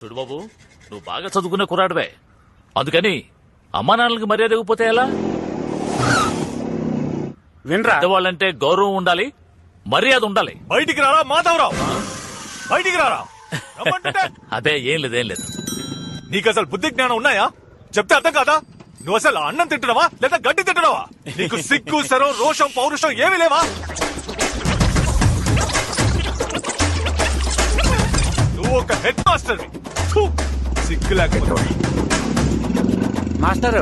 చూడు బాబు, నువ్వు బాగా చదువుకునే కుర్రాడివే. అందుకని అమ్మా నాన్నలకి మర్యాద ఇవ్వకపోతే ఎలా? వినరా, పెద్దవాళ్ళంటే గౌరవం ఉండాలి, మర్యాద ఉండాలి. బయటికి రారా మాధవరావు, బయటికి రారా. అదే ఏం లేదు. నీకు అసలు బుద్ధి జ్ఞానం ఉన్నాయా? చెప్తే అర్థం కాదా? నువ్వు అసలు అన్నం తింటున్నావా లేదా గడ్డి తింటున్నావా? నీకు సిగ్గు శరం రోషం పౌరుషం ఏమీ లేవా? నువ్వు ఒక హెడ్ మాస్టర్, సిగ్గు లేకపోతే. మాస్టర్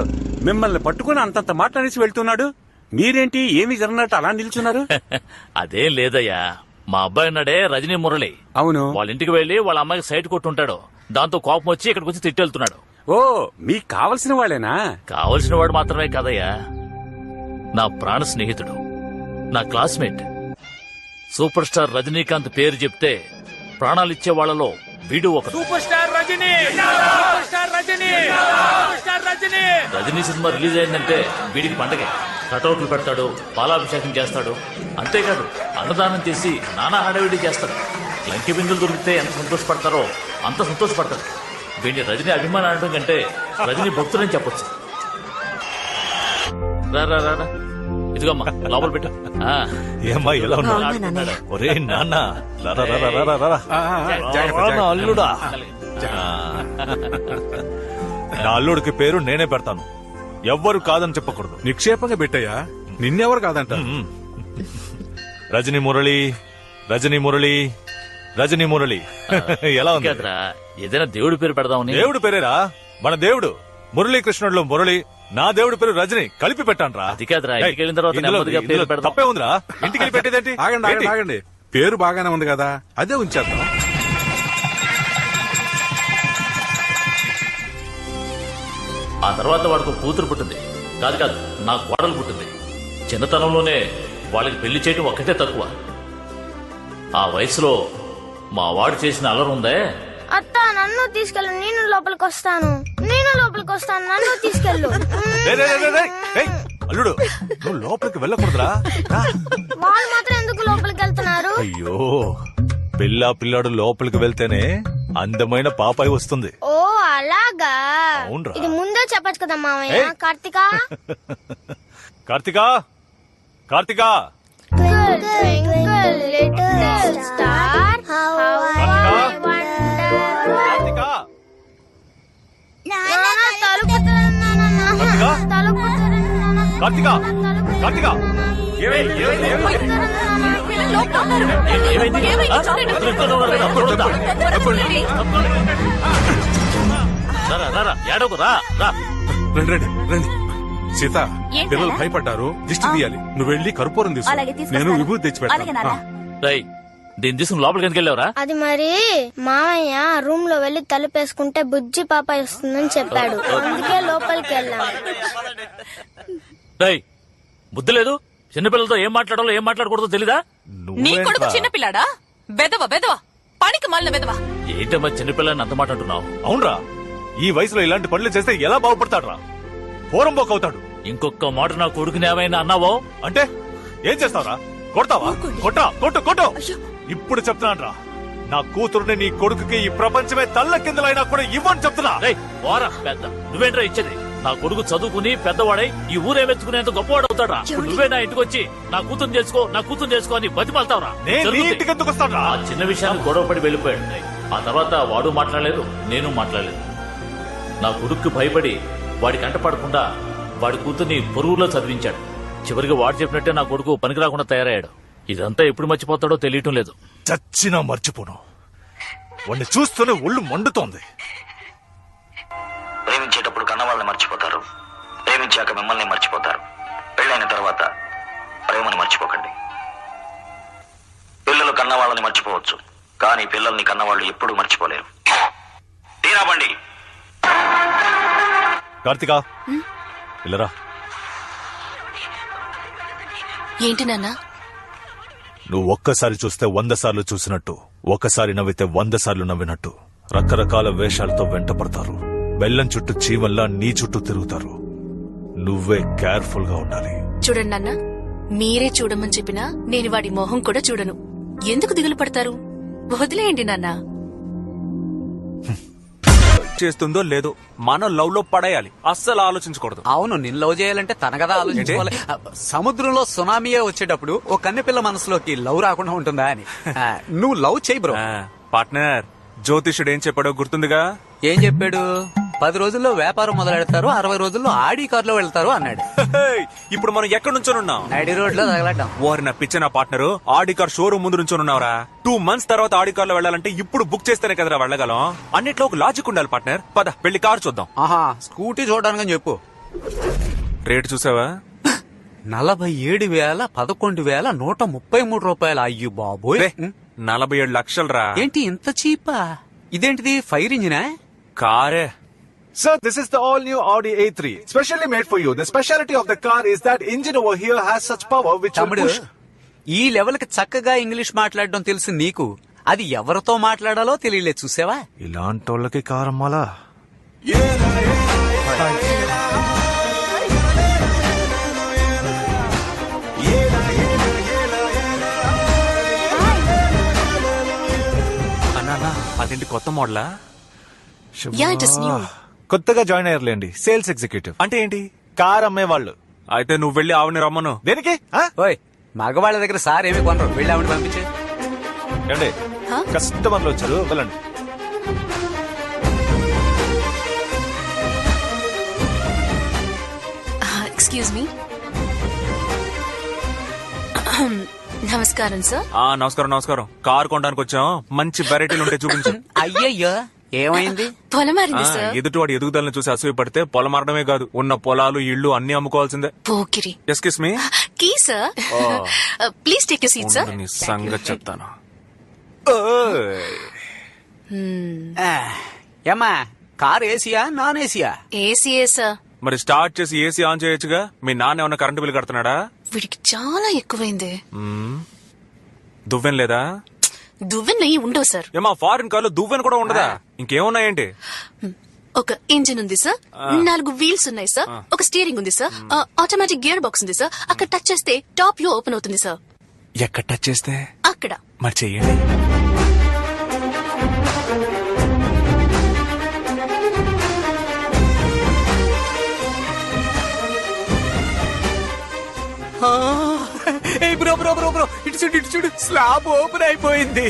మిమ్మల్ని పట్టుకుని అంతంత మాట్లాడేసి వెళ్తున్నాడు. మీరేంటి ఏమి జరగనట్టు అలా నిల్చున్నారు? అదేం లేదయ్యా, మా అబ్బాయి ఉన్నాడే రజనీ మురళి. అవును, వాళ్ళ ఇంటికి వెళ్లి వాళ్ళ అమ్మాయికి సైట్ కొట్టుంటాడు. దాంతో కోపం వచ్చి ఇక్కడికి వచ్చి తిట్టెళ్తున్నాడు. ఓ మీకు కావలసిన వాళ్ళేనా? కావలసిన వాడు మాత్రమే కాదయ్యా, నా ప్రాణ స్నేహితుడు, నా క్లాస్మేట్. సూపర్ స్టార్ రజనీకాంత్ పేరు చెప్తే ప్రాణాలిచ్చే వాళ్లలో వీడు ఒక super star Rajini. Super star Rajini. Super star Rajini. Rajini cinema release అయిందంటే వీడికి పండగే. కటౌట్లు పెడతాడు, పాలాభిషేకం చేస్తాడు. అంతేకాదు అన్నదానం చేసి నానా హడావిడి చేస్తాడు. లంకి బిందులు దొరికితే ఎంత సంతోషపడతారో అంత సంతోషపడతాడు. వీడిని రజనీ అభిమానం అనడం కంటే రజనీ భక్తులని చెప్పొచ్చు. రా ఇదిగమ్మా లోపల పెట్టు. ఏమ్మా ఎలా ఉన్నాడు? ఒరే నాన్న, అల్లుడా. నా అల్లుడికి పేరు నేనే పెడతాను, ఎవ్వరు కాదని చెప్పకూడదు. నిక్షేపంగా పెట్టయ్యా, నిన్నెవరు కాదంట. రజనీ మురళి, రజనీ మురళి, రజనీ మురళి. ఎలా ఉంది? ఏదైనా దేవుడి పేరు పెడదామని. దేవుడి పేరేరా, మన దేవుడు మురళీకృష్ణుడిలో మురళి, నా దేవుడి పేరు రజని కలిపి పెట్టాను రా. అది కాదురా, ఇంటికి వెళ్ళిన తర్వాత నెమ్మదిగా పేరు పెడదాం. తప్పే ఉందిరా, ఇంటికి వెళ్ళి పెట్టేదేంటి? ఆగండి, పేరు బాగానే ఉంది కదా, అదే ఉంచేద్దాం. ఆ తర్వాత వాడికి కూతురు పుట్టింది. కాదు నా కోడలు పుట్టింది. చిన్నతనంలోనే వాళ్ళకి పెళ్లి చేయడం ఒక్కటే తక్కువ. ఆ వయసులో మా వాడు చేసిన అల్లరి ఉందే. అత్త నన్ను తీసుకెళ్ళు, నేను లోపలికి వస్తాను, నన్ను తీసుకెళ్ళు. అల్లుడు నువ్వు లోపలికి వెళ్ళకూడదురా. వాళ్ళు మాత్రం ఎందుకు లోపలికి వెళ్తున్నారు? అయ్యో, పిల్లాడు లోపలికి వెళ్తేనే అందమైన పాపాయి వస్తుంది. ఓ అలాగా, అవునరా. ఇది ముందే చెప్పచ్చు కదా మామయ్య. కార్తికా కార్తికా కార్తికా కార్తికా కార్తికా రండి సీత, పిల్లలు భయపడ్డారు, దిష్టి తీయాలి. నువ్వు వెళ్ళి కర్పూరం తీసుకో, నేను విభూతి తెచ్చి పెడతాను. దీన్ని తీసుకుని లోపలికి ఎందుకు వెళ్ళావురా? అది మరి మామయ్య రూమ్ లో వెళ్లి తలుపేసుకుంటే బుజ్జి పాప వస్తుందని చెప్పాడు, అందుకే లోపలికి వెళ్ళాం. బుద్ధి లేదు, చిన్నపిల్లలతో ఏం మాట్లాడాలో ఏం మాట్లాడకూడదో తెలీదా? నీ కొడుకు చిన్నపిల్లాడా? బెదవ పనికి మళ్ళీ బెదవ. ఏంటమ్మా చిన్నపిల్లని అంత మాట అంటున్నావు? అవునరా, ఈ వయసులో ఇలాంటి పనులు చేస్తే ఎలా బాగుపడతాడు రా? పోరంబోక్ అవుతాడు. ఇంకొక మాట నా కొడుకుని ఏమైనా అన్నావో అంటే ఏం చేస్తావురా? కొడతావా? కొట్టు. ఇప్పుడు చెప్తున్నాను రా, నా కూతురుని నీ కొడుకుకి ఈ ప్రపంచమే తల్ల కిందలైనా కూడా ఇవ్వని చెప్తున్నా. పెద్ద నువ్వేంట్రా ఇచ్చేది? నా కొడుకు చదువుకుని పెద్దవాడై ఈ ఊరే మెచ్చుకునేంత గొప్పవాడు అవుతాడా? నువ్వే నా ఇంటికి వచ్చి నా కూతురు చేసుకో అని బతిమాలతావురా? ఇంటికి ఎందుకు వస్తాను? ఆ చిన్న విషయాన్ని గొడవపడి వెళ్ళిపోయాడు. ఆ తర్వాత వాడు మాట్లాడలేదు, నేను మాట్లాడలేదు. నా కొడుక్కి భయపడి వాడి కంట పడకుండా వాడి కూతుర్ని పొరుగులో చదివించాడు. చివరికి వాడు చెప్పినట్టే నా కొడుకు పనికి రాకుండా తయారయ్యాడు. ఇదంతా ఎప్పుడు మర్చిపోతాడో తెలియటం లేదు. చచ్చినా మర్చిపోను. వాడిని చూస్తూనే ఒళ్ళు మండుతోంది. ప్రేమించేటప్పుడు కన్నవాళ్ళని మర్చిపోతారు, ప్రేమించాక మిమ్మల్ని మర్చిపోతారు. పెళ్ళైన తర్వాత ప్రేమను మర్చిపోకండి. పిల్లలు కన్నవాళ్ళని మర్చిపోవచ్చు, కానీ పిల్లల్ని కన్నవాళ్ళు ఎప్పుడూ మర్చిపోలేరు. తీరాబండి. కార్తికా పిల్లరా. ఏంటి నాన్న? నువ్వు ఒక్కసారి చూస్తే 100 సార్లు చూసినట్టు, ఒకసారి నవ్వితే 100 సార్లు నవ్వినట్టు రకరకాల వేషాలతో వెంటపడతారు. బెల్లం చుట్టూ చీమల్లా నీ చుట్టూ తిరుగుతారు. నువ్వే కేర్ఫుల్ గా ఉండాలి. చూడండి నాన్న, మీరే చూడమని చెప్పినా నేను వాడి మొహం కూడా చూడను. ఎందుకు దిగులు పడతారు? వదిలేయండి నాన్న. చేస్తుందో లేదో మనం లవ్ లో పడేయాలి, అస్సలు ఆలోచించకూడదు. అవును, నిన్ను లవ్ చేయాలంటే తన కదా ఆలోచించుకోవాలి. సముద్రంలో సునామీయే వచ్చేటప్పుడు ఓ కన్నెపిల్ల మనసులోకి లవ్ రాకుండా ఉంటుందా అని. నువ్వు లవ్ చేయి బ్రో. పార్ట్నర్, జ్యోతిషుడు ఏం చెప్పాడో గుర్తుందిగా? ఏం చెప్పాడు? 10 రోజుల్లో వ్యాపారం మొదలెడతారు, 60 రోజుల్లో ఆడి కారులో వెళ్తారు అన్నాడు. ఇప్పుడు మనం ఎక్కడ నుంచోనున్నాం? నడి రోడ్ లో తగలటం. ఓరి నా పిచ్చ నా పార్ట్నర్, ఆడి కార్ షోరూమ్ ముందు నుంచోనున్నావురా. 2 months తర్వాత ఆడి కార్ లో వెళ్ళాలంటే ఇప్పుడు బుక్ చేస్తేనే కదరా వెళ్ళగలం. అన్నిట్లో ఒక లాజిక్ ఉండాలి పార్ట్నర్. పద వెళ్ళి కార్ చూద్దాం. ఆహా, స్కూటీ చూడడానికి చెప్పు. రేట్ చూసావా? 47,11,133 రూపాయలు. అయ్యో బాబోయ్, 47 లక్షలు రా. ఏంటి ఇంత చీపా? ఇదేంటిది, ఫైర్ ఇంజినా? కారే. Sir, this is the all-new Audi A3, specially made for you. The speciality of the car is that engine over here has such power which will తమ్ముడు, push. ఈ లెవెల్ కి చక్కగా ఇంగ్లీష్ మాట్లాడడం తెలుసు నీకు, అది ఎవరితో మాట్లాడాలో తెలియలేదు. చూసావా? ఇలాంటి వాళ్ళకి కారమ్మాలా? అన్నా, అదేంటి కొత్త మోడలా? కొత్తగా జాయిన్ అయ్యారులేండి, సేల్స్ ఎగ్జిక్యూటివ్. అంటే ఏంటి? కార్ అమ్మేవాళ్ళు. అయితే నువ్వు వెళ్ళి ఆవిని రమ్మను. దేనికి? ఓయ్, మగవాళ్ళ దగ్గర సార్ ఏమి కొనరు, వెళ్ళి ఆవిడ పంపించే. ఏండి, కస్టమర్లు వచ్చారు, వెళ్ళండి. Excuse me. నమస్కారం సార్. నమస్కారం నమస్కారం. కార్ కొనడానికి వచ్చాం, మంచి వెరైటీలు ఉంటే చూపించు. అయ్యయ్యో, ఏమైంది? పొలం మారింది సార్. ఎదుటివాడి ఎదుగుదలను చూసి అసూయ పడితే పొలం మారడమే కాదు, ఉన్న పొలాలు ఇళ్లు అన్ని అమ్ముకోవాల్సిందే. పోకిరి. Excuse me. Key sir. Please take you seat sir. నీ సంగతి చెప్తాను. ఏమ్మా, కార్ ఏసీయా నాన్ ఏసీయా? ఏసీయే సార్. మరి స్టార్ట్ చేసి ఏసీ ఆన్ చేయొచ్చుగా. మీ నాన్న ఏమన్నా కరెంటు బిల్ కడుతున్నాడా? వీడికి చాలా ఎక్కువైంది. దువ్వెన లేదా? దువ్వెన నెయ్యి ఉండవు సార్. ఏమా, ఫారిన్ కార్లో దువ్వెన కూడా ఉండదా? ఇంకేమున్నాయేంటి? ఒక ఇంజిన్ ఉంది సార్, 4 వీల్స్ ఉన్నాయి సార్, ఒక స్టీరింగ్ ఉంది సార్, ఆటోమేటిక్ గేర్ బాక్స్ ఉంది సార్. అక్కడ టచ్ చేస్తే టాప్ వ్యూ ఓపెన్ అవుతుంది సార్. ఎక్కడ టచ్ చేస్తే? అక్కడ. మరి చెయ్యండి. బ్రో బ్రో బ్రో బ్రో, ఇటు చూడు, స్లాబ్ ఓపెన్ అయిపోయింది.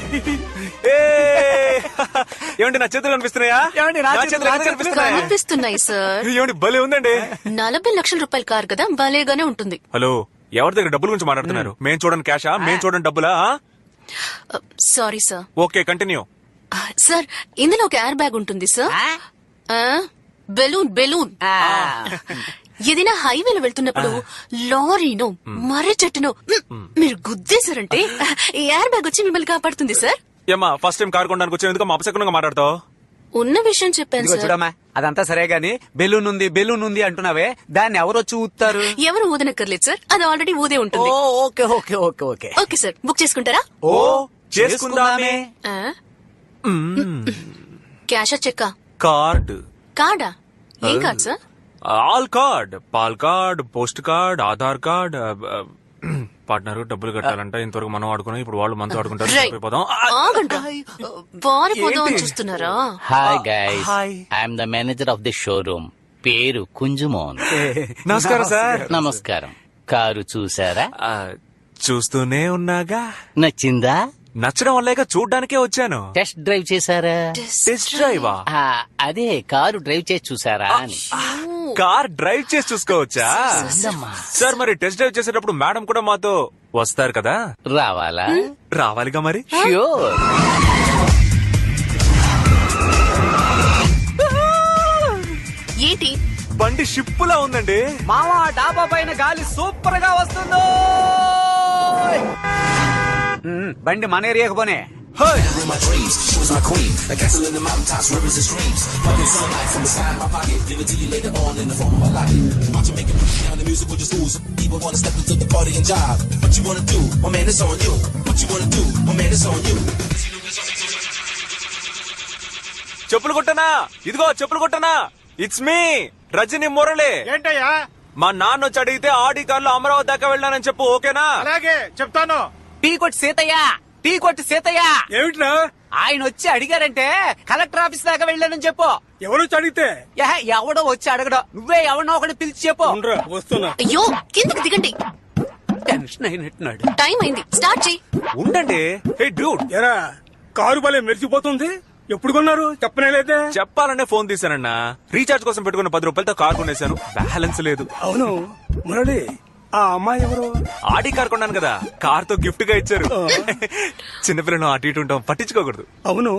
ఏమండి, నా చేతులు కనిపిస్తున్నాయా? కనిపిస్తున్నాయి సార్. ఏమండి, భలే ఉందండి. 40 లక్షల రూపాయల కార్ కదా, భలేగానే ఉంటుంది. హలో, ఎవరి దగ్గర డబ్బుల గురించి మాట్లాడుతున్నారు? మేము చూడండి క్యాషా, మేము చూడండి డబ్బులా? Sorry sir. Okay, continue. Sir, ఇందులో ఒక ఎయిర్ బ్యాగ్ ఉంటుంది సార్. బెలూన్. ఏదైనా హైవేలో వెళ్తున్నప్పుడు లారీనో మర్రి చెట్టునో మీరు గుద్దేశారంటే ఈ ఎయిర్ బ్యాగ్ వచ్చి మిమ్మల్ని కాపాడుతుంది సార్. ఏమా, ఫస్ట్ టైం కార్ కొనడానికి వచ్చి ఎందుకు మా అపశకునంగా మాట్లాడతావు? ఉన్న విషయం చెప్పాను సార్. చూడమ్మా, అదంతా సరే గాని బెలూన్ ఉంది అంటున్నావే, దాన్ని ఎవరొచ్చి ఊతారు? ఎవరు ఊదనక్కర్లేదు సార్, అది ఆల్రెడీ ఊదే ఉంటుంది. Okay okay okay okay okay sir, book చేసుకుంటారా? ఓ, చేసుకుందామే. క్యాషా చెక్కా? కార్డా? ఏం card sir? All card, pal card, post card, Aadhaar card. Partner, డబ్బులు కట్టాలంట. ఇంతవరకు మనం ఆడుకున్నాం, ఇప్పుడు వాళ్ళు మనతో ఆడుకుంటారు. చూస్తున్నారా? Hi guys, I'm the manager of the showroom. పేరు కుంజుమోన్. నమస్కారం సార్. నమస్కారం. కారు చూసారా? చూస్తూనే ఉన్నాగా. నచ్చిందా? నచ్చడం వల్లేగా చూడ్డానికే వచ్చాను. టెస్ట్ డ్రైవ్ చేశారా? టెస్ట్ డ్రైవా? అదే, కారు డ్రైవ్ చేసి చూసారా అని. కార్ డ్రైవ్ చేసి చూసుకోవచ్చా? సార్, మరి టెస్ట్ డ్రైవ్ చేసేటప్పుడు మేడం కూడా మాతో వస్తారు కదా? రావాలా? రావాలిగా మరి. ష్యూర్. ఏంటి? బండి షిప్పులా ఉందండి. మావా, డాబా పైన గాలి సూపర్ గా వస్తుందో. బండి మన ఏరియాకు పోనే. చెప్పులు కొట్టనా? ఇదిగో చెప్పులు కొట్టనా. It's me Rajini Murali. ఏంటయ్యా? మా నాన్న వచ్చి అడిగితే ఆడి కార్లో అమరావతి దాకా వెళ్ళానని చెప్పు, ఓకేనా? అలాగే చెప్తాను. టీ కొట్టి సీతయ్య. ఏమిట్రా ఆయన వచ్చి అడిగారంటే కలెక్టర్ ఆఫీస్ దాకా వెళ్ళానని చెప్పు. ఎవరు అడిగితే ఎవడో వచ్చి అడగడం, నువ్వే ఎవడో ఒకటి పిలిచి చెప్పు. వస్తున్నా. అయ్యో కిందకి దిగండి. టెన్షన్ అయినట్టున్నాడు. టైం అయింది, స్టార్ట్ చెయ్యి. ఉండండి. హే డ్యూడ్, ఎరా కారు భలే మెరిసిపోతుంది. ఎప్పుడు కొన్నారు చెప్పనే లేదే? చెప్పాలనే ఫోన్ తీసానన్నా. రీఛార్జ్ కోసం పెట్టుకున్న 10 రూపాయలతో కార్ కొనేశాను. బ్యాలెన్స్ లేదు. అవును మురళి, ఆ అమ్మాయి ఎవరు? ఆడి కార్ కొన్నాను కదా, కార్ తో గిఫ్ట్ గా ఇచ్చారు. చిన్నపిల్లను అటు ఇటు ఉంటాం, పట్టించుకోకూడదు. అవును,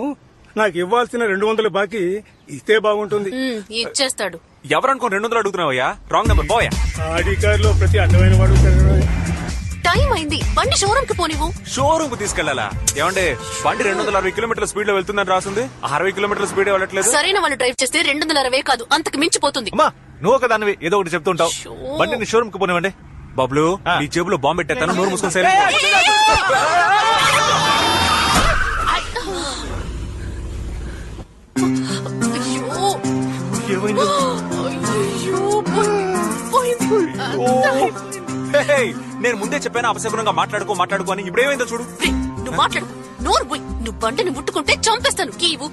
నాకు ఇవ్వాల్సిన 200 బాకీ ఇస్తే బాగుంటుంది. ఇచ్చేస్తాడు. ఎవరనుకో 200 అడుగుతున్నావయ్యా? రాంగ్ నెంబర్ పోయా. ఆడి కారులో ప్రతి అడ్డమైన వాడు తిరగడమే. టైం అయింది, బండి షోరూమ్ కి పోనివ్వు. షోరూమ్ కు తీసుకెళ్లాలా? ఏమంటే బండి 260 కిలోమీటర్ల స్పీడ్ లో వెళ్తుందని రాసింది. 60 కిలోమీటర్ల స్పీడ్ వెళ్ళట్లేదు. సరైన వాళ్ళు డ్రైవ్ చేస్తే 260 కాదు, అంతకు మించిపోతుంది. అమ్మా నువ్వు ఒక దానివి ఏదో ఒకటి చెప్తుంటావు. బండిని షోరూమ్ కు పోనివ్వండి. బబ్లు, నీ జేబులో బాంబు పెట్టేస్తాను, నోరు మూసుకొని సైలెంట్. నేను ముందే చెప్పాను అపశకునంగా మాట్లాడుకో అని. ఇప్పుడు ఏమైందో చూడు. నువ్వు మాట్లాడు, నోరు పోయి. నువ్వు బండిని ముట్టుకుంటే చంపేస్తాను. కీవు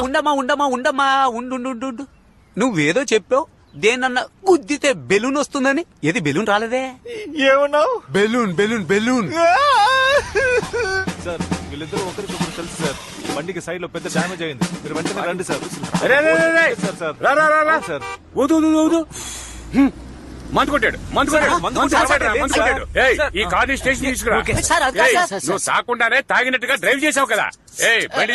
ఉండమ్మా ఉండు. నువ్వేదో చెప్పావు, దేనన్నా గుద్దితే బెలూన్ వస్తుందని. ఏది బెలూన్ రాలేదే? ఏమన్నావు? బెలూన్. సార్ వీళ్ళిద్దరూ ఒకరికొకరు తెలుసు సార్. బండికి సైడ్ లో పెద్ద డ్యామేజ్ అయింది. మీరు వెంటనే రండి సార్. సార్ ఊదు మందు కొట్టాడు. ఈ కార్ని స్టేషన్ తీసుకురా. నువ్వు తాకుండానే తాగినట్టుగా డ్రైవ్ చేసావు కదా. బండి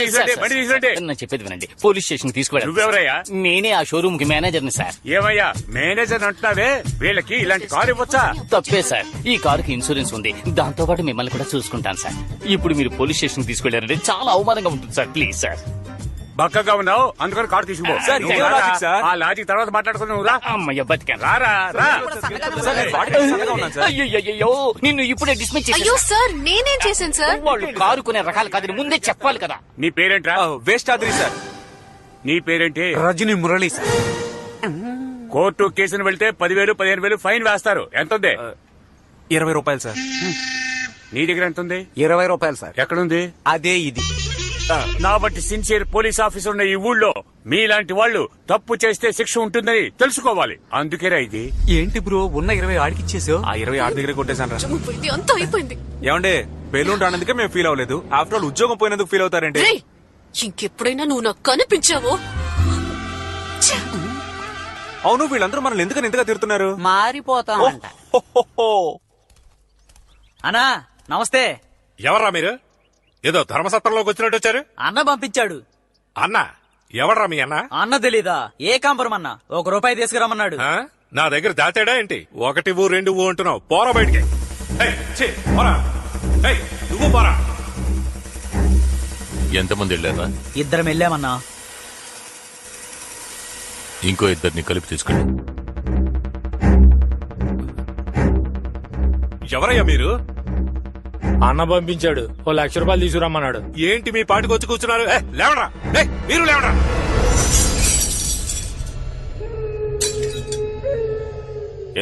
తీసుకుంటే నేను చెప్పేది వినండి. పోలీస్ స్టేషన్ తీసుకువెళ్ళండి. నువ్వెవరయ్యా? నేనే ఆ షోరూమ్ కి మేనేజర్ని సార్. ఏమయ్యా మేనేజర్ అంటున్నావే? వీళ్ళకి ఇలాంటి కారు ఇవ్వచ్చా? తప్పే సార్, ఈ కారుకి ఇన్సూరెన్స్ ఉంది. దాంతో పాటు మిమ్మల్ని కూడా చూసుకుంటాను సార్. ఇప్పుడు మీరు పోలీస్ స్టేషన్ తీసుకెళ్లారంటే చాలా అవమానంగా ఉంటుంది సార్. Please sir. బక్కగా ఉన్నావు అందుకని కారు తీసుకుపో. సార్, ఇదే లాజిక్ సార్. ఆ లాజిక్ తర్వాత మాట్లాడుకుని నువ్వు రా. అమ్మయ్య బతికాను. రా. అయ్యో నిన్ను ఇప్పుడే డిస్మిస్ అయ్యో సార్, నేనేం చేశాను సార్? వాళ్ళు కారు కొనే రకాలు కాదని ముందే చెప్పాలి కదా. నీ పేరేంట్రా? వేస్టాద్రి సార్. నీ పేరేంటి? రజనీ మురళి సార్. కోర్టు కేసును వెళ్తే 10,000 15,000 ఫైన్ వేస్తారు. ఎంత ఉంది? 20 రూపాయలు సార్. నీ దగ్గర ఎంత ఉంది? 20 రూపాయలు సార్. ఎక్కడుంది? అదే ఇది. నా బట్టి సిన్సియర్ పోలీస్ ఆఫీసర్ ఉన్న ఈ ఊళ్ళో మీలాంటి వాళ్ళు తప్పు చేస్తే శిక్ష ఉంటుందని తెలుసుకోవాలి. అందుకేరా ఇది. ఏంటి బ్రో, ఉన్న 20 ఆడికిచ్చేసావు? ఆ 20 ఆడి దగ్గర కొట్టేశాను. అంతా అయిపోయింది. ఏమండే, బెలూన్ రానందుకే మేము ఫీల్ అవ్వలేదు. ఆఫ్టర్ ఆల్ ఉద్యోగం పోయినందుకు ఫీల్ అవుతారండి. ఇంకెప్పుడైనా నువ్వు నాకు కనిపించావో? అవును, వీళ్ళందరూ మనల్ని ఎందుకని ఇంతగా తిడుతున్నారు? మారిపోతామంట. అన్నా నమస్తే. ఎవర్రా మీరు? ఏదో ధర్మసత్రంలోకి వచ్చినట్టు వచ్చారు. అన్న పంపించాడు. అన్న ఎవడ్రా మీ అన్న? అన్న తెలీదా? ఏ కాంపరం అన్న? 1 రూపాయి తీసుకురమ్మన్నాడు. నా దగ్గర దాచాడా ఏంటి? 1 ఊ 2 ఊ అంటున్నావు. పోరా బయటికి. నువ్వు పోరా. ఎంతమంది వెళ్ళారా? 2 వెళ్ళామన్నా. ఇంకో 2 కలిపి తీసుకెళ్ళి. ఎవరయ్యా మీరు? అన్న పంపించాడు. 1,00,000 రూపాయలు తీసుకురమ్మన్నాడు. ఏంటి మీ పాటికి వచ్చి కూర్చున్నారు? లేవరా, మీరు లేవరా.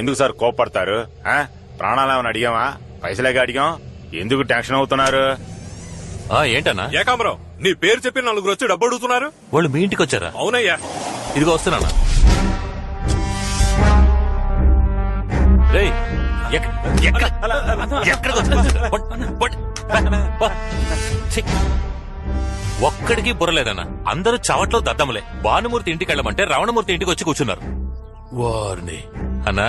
ఎందుకు సార్ కోపడతారు? ప్రాణాలేమని అడిగామా? పైసలేగా అడిగాం. ఎందుకు టెన్షన్ అవుతున్నారు? ఏంటన్నా? ఏకాంబరం, నీ పేరు చెప్పి 4 వచ్చి డబ్బు అడుగుతున్నారు. వాళ్ళు మీ ఇంటికి వచ్చారా? అవునయ్యా. ఇదిగో వస్తున్నానా. ఒక్కడికి బుర్రలేదన్నా. అందరూ చవట్లో దద్దములే. భానుమూర్తి ఇంటికి వెళ్ళమంటే రావణమూర్తి ఇంటికి వచ్చి కూర్చున్నారు. వారిని అన్నా,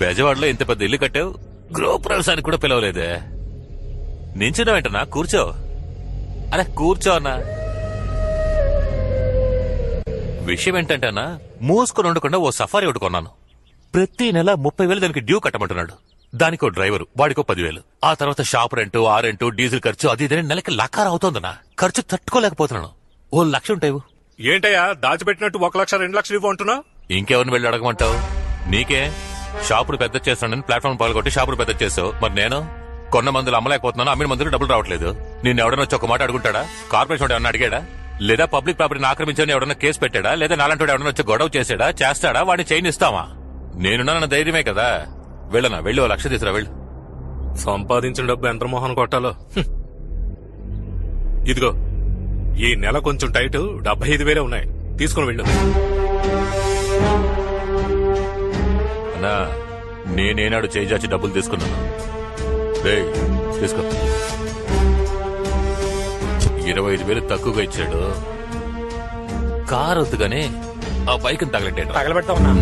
బెజవాడలో ఇంత పెద్ద ఇల్లు కట్టావు, గృహప్రవేశానికి కూడా పిలవలేదే. నించున్నావేంటన్నా? కూర్చో. అరే కూర్చో అన్నా. విషయం ఏంటంటే అన్నా, మూసుకొని ఉండకుండా ఓ సఫారీ ఒకటి కొన్నాను. ప్రతి నెల 30,000 దానికి డ్యూ కట్టమంటున్నాడు. దానికో డ్రైవరు, వాడికో 10,000. ఆ తర్వాత షాప్ రెంటు, ఆ రెంటు, డీజిల్ ఖర్చు, అది ఇదని నెలకి లకార అవుతోందన్నా. ఖర్చు తట్టుకోలేకపోతున్నాను. 1,00,000 ఉంటాయి. ఏంటయ్యా దాచిపెట్టినట్టు 1,00,000 2 లక్షలు ఇవ్వు అంటున్నావు? ఇంకెవరిని వెళ్ళి అడగమంటావు? నీకే షాపులు పెద్ద చేస్తానని ప్లాట్ఫామ్ పాల్గొట్టి షాపులు పెద్ద చేసావు. మరి నేను కొన్న మందులు అమ్మలేకపోతున్నాను, అమ్మిన మందులు డబ్బులు రావట్లేదు. నిన్ను ఎవడన్నా వచ్చి ఒక మాట అడుగుంటాడా? కార్పొరేషన్ ఏమన్నా అడిగాడా? లేదా పబ్లిక్ ప్రాపర్టీని ఆక్రమించని ఎవడన్నా కేసు పెట్టాడా? లేదా నాలంటి ఎవడన్నా వచ్చి గొడవ చేస్తాడా? వాడిని చైన్ ఇస్తావా? నేనున్న ధైర్యమే కదా. వెళ్ళనా? వెళ్ళి 1,00,000 తీసురా. వెళ్ళు. సంపాదించిన డబ్బు ఎంత మోహన్ కొట్టాలో. ఇదిగో ఈ నెల కొంచెం టైట్ 75,000 ఉన్నాయి, తీసుకుని వెళ్ళు. అన్నా నేనేనాడు చేజాచి డబ్బులు తీసుకున్నాను. రేయ్, తీసుకో. 25,000 తక్కువగా ఇచ్చాడు. కారు వద్దుగానే ఆ బైక్ తగలెట్టాడు. తగలబెడతా ఉన్నా.